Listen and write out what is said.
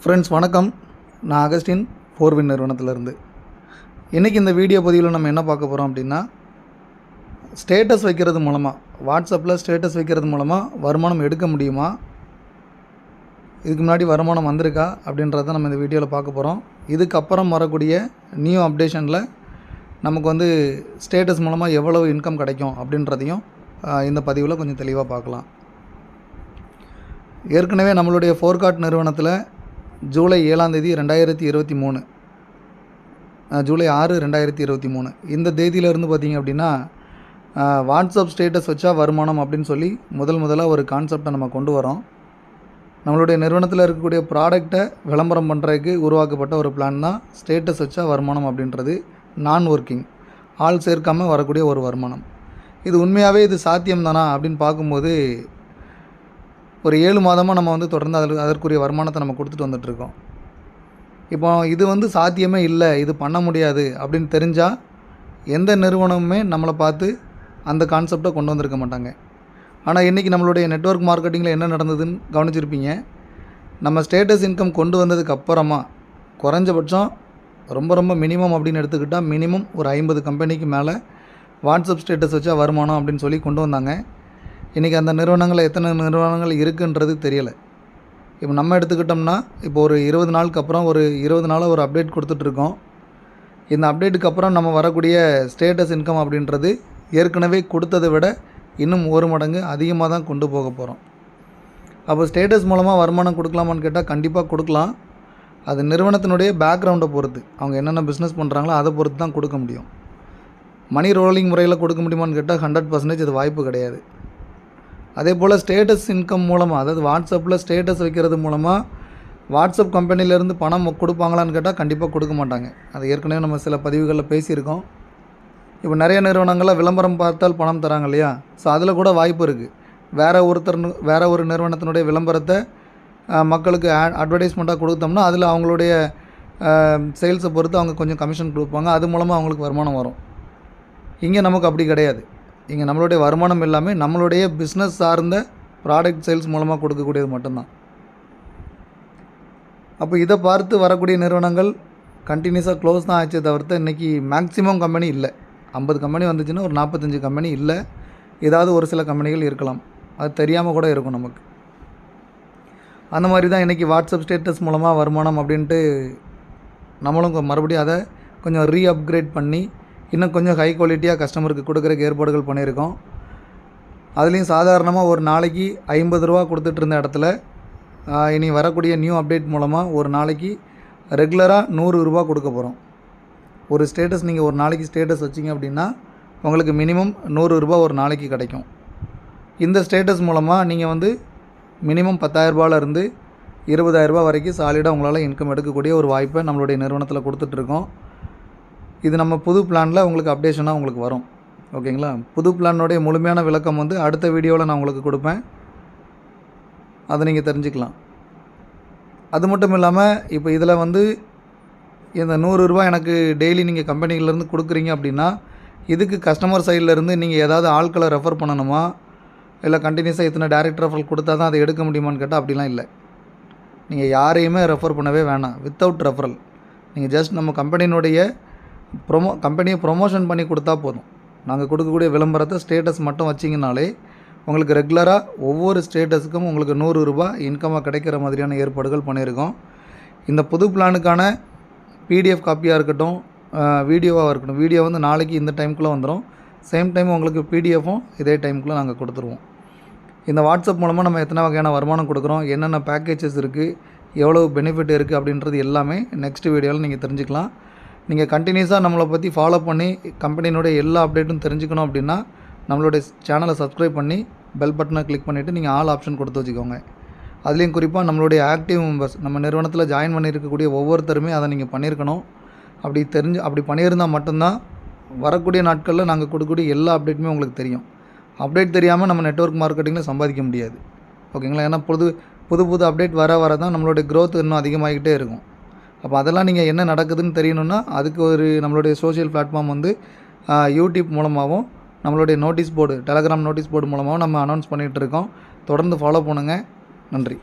Friends வணக்கம். நான் Augustine ஃபோர்வின் நிறுவனத்திலேருந்து. இன்றைக்கி இந்த வீடியோ பதிவில் நம்ம என்ன பார்க்க போகிறோம் அப்படின்னா, ஸ்டேட்டஸ் வைக்கிறது மூலமாக, வாட்ஸ்அப்பில் ஸ்டேட்டஸ் வைக்கிறது மூலமாக வருமானம் எடுக்க முடியுமா, இதுக்கு முன்னாடி வருமானம் வந்திருக்கா அப்படின்றத நம்ம இந்த வீடியோவில் பார்க்க போகிறோம். இதுக்கப்புறம் வரக்கூடிய நியூ அப்டேஷனில் நமக்கு ஸ்டேட்டஸ் மூலமாக எவ்வளவு இன்கம் கிடைக்கும் அப்படின்றதையும் இந்த பதிவில் கொஞ்சம் தெளிவாக பார்க்கலாம். ஏற்கனவே நம்மளுடைய ஃபோர்காட் நிறுவனத்தில் ஜூலை 7 2023 ஜூலை 6 2023 இந்த தேதியிலேருந்து பார்த்திங்க அப்படின்னா வாட்ஸ்அப் ஸ்டேட்டஸ் வச்சா வருமானம் அப்படின்னு சொல்லி முதலாக ஒரு கான்செப்டை நம்ம கொண்டு வரோம். நம்மளுடைய நிறுவனத்தில் இருக்கக்கூடிய ப்ராடக்டை விளம்பரம் பண்ணுறதுக்கு உருவாக்கப்பட்ட ஒரு பிளான் தான் ஸ்டேட்டஸ் வச்சா வருமானம் அப்படின்றது. நான் ஒர்க்கிங், ஆள் சேர்க்காமல் வரக்கூடிய ஒரு வருமானம். இது உண்மையாகவே இது சாத்தியம் தானா அப்படின்னு பார்க்கும்போது ஒரு 7 மாதமாக நம்ம தொடர்ந்து அதற்குரிய வருமானத்தை நம்ம கொடுத்துட்டு வந்துட்டுருக்கோம். இப்போ இது சாத்தியமே இல்லை, இது பண்ண முடியாது அப்படின்னு தெரிஞ்சால் எந்த நிறுவனமுமே நம்மளை பார்த்து அந்த கான்செப்டை கொண்டு வந்திருக்க மாட்டாங்க. ஆனால் இன்றைக்கி நம்மளுடைய நெட்வொர்க் மார்க்கெட்டிங்கில் என்ன நடந்ததுன்னு கவனிச்சிருப்பீங்க. நம்ம ஸ்டேட்டஸ் இன்கம் கொண்டு வந்ததுக்கப்புறமா குறைஞ்சபட்சம் ரொம்ப மினிமம் அப்படின்னு எடுத்துக்கிட்டால் மினிமம் ஒரு 50 கம்பெனிக்கு மேலே வாட்ஸ்அப் ஸ்டேட்டஸ் வச்சா வருமானம் அப்படின்னு சொல்லி கொண்டு வந்தாங்க. இன்றைக்கி அந்த நிறுவனங்கள் எத்தனை நிறுவனங்கள் இருக்குன்றது தெரியலை. இப்போ நம்ம எடுத்துக்கிட்டோம்னா இப்போ ஒரு 20 நாளுக்கு அப்புறம் ஒரு 20 நாளாக ஒரு அப்டேட் கொடுத்துட்ருக்கோம். இந்த அப்டேட்டுக்கு அப்புறம் நம்ம வரக்கூடிய ஸ்டேட்டஸ் இன்கம் அப்படின்றது ஏற்கனவே கொடுத்ததை விட இன்னும் 1 மடங்கு அதிகமாக தான் கொண்டு போக போகிறோம். அப்போ ஸ்டேட்டஸ் மூலமாக வருமானம் கொடுக்கலாமான்னு கேட்டால் கண்டிப்பாக கொடுக்கலாம். அது நிறுவனத்தினுடைய பேக்ரவுண்டை பொறுத்து, அவங்க என்னென்ன பிஸ்னஸ் பண்ணுறாங்களோ அதை பொறுத்து தான் கொடுக்க முடியும். மணி ரோலிங் முறையில் கொடுக்க முடியுமான்னு கேட்டால் 100% இது வாய்ப்பு கிடையாது. அதே போல் ஸ்டேட்டஸ் இன்கம் மூலமாக, அதாவது வாட்ஸ்அப்பில் ஸ்டேட்டஸ் வைக்கிறது மூலமாக வாட்ஸ்அப் கம்பெனிலேருந்து பணம் கொடுப்பாங்களான்னு கேட்டால் கண்டிப்பாக கொடுக்க மாட்டாங்க. அது ஏற்கனவே நம்ம சில பதிவுகளில் பேசியிருக்கோம். இப்போ நிறைய நிறுவனங்களில் விளம்பரம் பார்த்தால் பணம் தராங்க இல்லையா? ஸோ அதில் கூட வாய்ப்பு இருக்குது. வேறு ஒரு நிறுவனத்தினுடைய விளம்பரத்தை மக்களுக்கு அட்வர்டைஸ்மெண்ட்டாக கொடுத்தோம்னா அதில் அவங்களுடைய சேல்ஸை பொறுத்து அவங்க கொஞ்சம் கமிஷன் கொடுப்பாங்க. அது மூலமாக அவங்களுக்கு வருமானம் வரும். இங்கே நமக்கு அப்படி கிடையாது. இங்கே நம்மளுடைய வருமானம் எல்லாமே நம்மளுடைய பிஸ்னஸ் சார்ந்த ப்ராடக்ட் சேல்ஸ் மூலமாக கொடுக்கக்கூடியது மட்டும்தான். அப்போ இதை பார்த்து வரக்கூடிய நிறுவனங்கள் கண்டினியூஸாக க்ளோஸ் தான் ஆச்சே தவிர்த்து இன்றைக்கி மேக்ஸிமம் கம்பெனி இல்லை. 50 கம்பெனி வந்துச்சுன்னா ஒரு 45 கம்பெனி இல்லை, ஏதாவது ஒரு சில கம்பெனிகள் இருக்கலாம். அது தெரியாமல் கூட இருக்கும் நமக்கு. அந்த மாதிரி தான் இன்றைக்கி வாட்ஸ்அப் ஸ்டேட்டஸ் மூலமாக வருமானம் அப்படின்ட்டு நம்மளும் மறுபடியும் அதை கொஞ்சம் அப்கிரேட் பண்ணி இன்னும் கொஞ்சம் ஹை குவாலிட்டியாக கஸ்டமருக்கு கொடுக்குறக்கு ஏற்பாடுகள் பண்ணியிருக்கோம். அதுலேயும் சாதாரணமாக ஒரு நாளைக்கு 50 ரூபா கொடுத்துட்ருந்த இடத்துல இனி வரக்கூடிய நியூ அப்டேட் மூலமாக ஒரு நாளைக்கு ரெகுலராக 100 ரூபா கொடுக்க போகிறோம். ஒரு ஸ்டேட்டஸ் நீங்கள் ஒரு நாளைக்கு ஸ்டேட்டஸ் வச்சிங்க அப்படின்னா உங்களுக்கு மினிமம் 100 ரூபா ஒரு நாளைக்கு கிடைக்கும். இந்த ஸ்டேட்டஸ் மூலமாக நீங்கள் மினிமம் 10,000 ரூபாயிலேருந்து 20,000 ரூபா வரைக்கும் சாலிடாக உங்களால் இன்கம் எடுக்கக்கூடிய ஒரு வாய்ப்பை நம்மளுடைய நிறுவனத்தில் கொடுத்துட்ருக்கோம். இது நம்ம புது பிளானில் உங்களுக்கு அப்டேஷனாக உங்களுக்கு வரும். ஓகேங்களா? புது பிளானுடைய முழுமையான விளக்கம் அடுத்த வீடியோவில் நான் உங்களுக்கு கொடுப்பேன். அதை நீங்கள் தெரிஞ்சுக்கலாம். அது மட்டும் இல்லாமல் இப்போ இதில் இந்த 100 ரூபா எனக்கு டெய்லி நீங்கள் கம்பெனிலேருந்து கொடுக்குறீங்க அப்படின்னா இதுக்கு கஸ்டமர் சைட்லேருந்து நீங்கள் ஏதாவது ஆட்களை ரெஃபர் பண்ணணுமா, இல்லை கண்டினியூஸாக இத்தனை டைரக்ட் ரெஃபரல் கொடுத்தா தான் அதை எடுக்க முடியுமான்னு கேட்டால் அப்படிலாம் இல்லை. நீங்கள் யாரையுமே ரெஃபர் பண்ணவே வேணாம். வித்தவுட் ரெஃபரல் நீங்கள் ஜஸ்ட் நம்ம கம்பெனியை ப்ரொமோஷன் பண்ணி கொடுத்தா போதும். நாங்கள் கொடுக்கக்கூடிய விளம்பரத்தை ஸ்டேட்டஸ் மட்டும் வச்சிங்கனாலே உங்களுக்கு ரெகுலராக ஒவ்வொரு ஸ்டேட்டஸுக்கும் உங்களுக்கு 100 ரூபா இன்கமாக கிடைக்கிற மாதிரியான ஏற்பாடுகள் பண்ணியிருக்கோம். இந்த புது பிளானுக்கான பிடிஎஃப் காப்பியாக இருக்கட்டும், வீடியோவாக இருக்கட்டும், வீடியோ நாளைக்கு இந்த டைமுக்குள்ளே வந்துடும். சேம் டைம் உங்களுக்கு பிடிஎஃப்பும் இதே டைமுக்குள்ளே நாங்கள் கொடுத்துருவோம். இந்த வாட்ஸ்அப் மூலமாக நம்ம எத்தனை வகையான வருமானம் கொடுக்குறோம், என்னென்ன பேக்கேஜஸ் இருக்குது, எவ்வளோ பெனிஃபிட் இருக்குது அப்படின்றது எல்லாமே நெக்ஸ்ட் வீடியோவில் நீங்கள் தெரிஞ்சுக்கலாம். நீங்கள் கண்டினியூஸாக நம்மளை பற்றி ஃபாலோ பண்ணி கம்பெனியினுடைய எல்லா அப்டேட்டும் தெரிஞ்சுக்கணும் அப்படின்னா நம்மளுடைய சேனலை சப்ஸ்கிரைப் பண்ணி பெல் பட்டனை கிளிக் பண்ணிவிட்டு நீங்கள் ஆல் ஆப்ஷன் கொடுத்து வச்சுக்கோங்க. அதுலேயும் குறிப்பாக நம்மளுடைய ஆக்டிவ் மெம்பர்ஸ், நம்ம நிறுவனத்தில் ஜாயின் பண்ணியிருக்கக்கூடிய ஒவ்வொருத்தருமே அதை நீங்கள் பண்ணியிருக்கணும். அப்படி பண்ணியிருந்தால் மட்டும்தான் வரக்கூடிய நாட்களில் நாங்கள் கொடுக்கக்கூடிய எல்லா அப்டேட்டுமே உங்களுக்கு தெரியும். அப்டேட் தெரியாமல் நம்ம நெட்வொர்க் மார்க்கெட்டிங்கில் சம்பாதிக்க முடியாது. ஓகேங்களா? ஏன்னா புது அப்டேட் வர தான் நம்மளுடைய க்ரோத் இன்னும் அதிகமாகிக்கிட்டே இருக்கும். அப்போ அதெல்லாம் நீங்கள் என்ன நடக்குதுன்னு தெரியணுன்னா அதுக்கு நம்மளுடைய சோஷியல் பிளாட்ஃபார்ம் யூடியூப் மூலமாகவும் நம்மளுடைய notice board, Telegram notice board மூலமாகவும் நம்ம அனௌன்ஸ் பண்ணிகிட்ருக்கோம். தொடர்ந்து ஃபாலோ பண்ணுங்கள். நன்றி.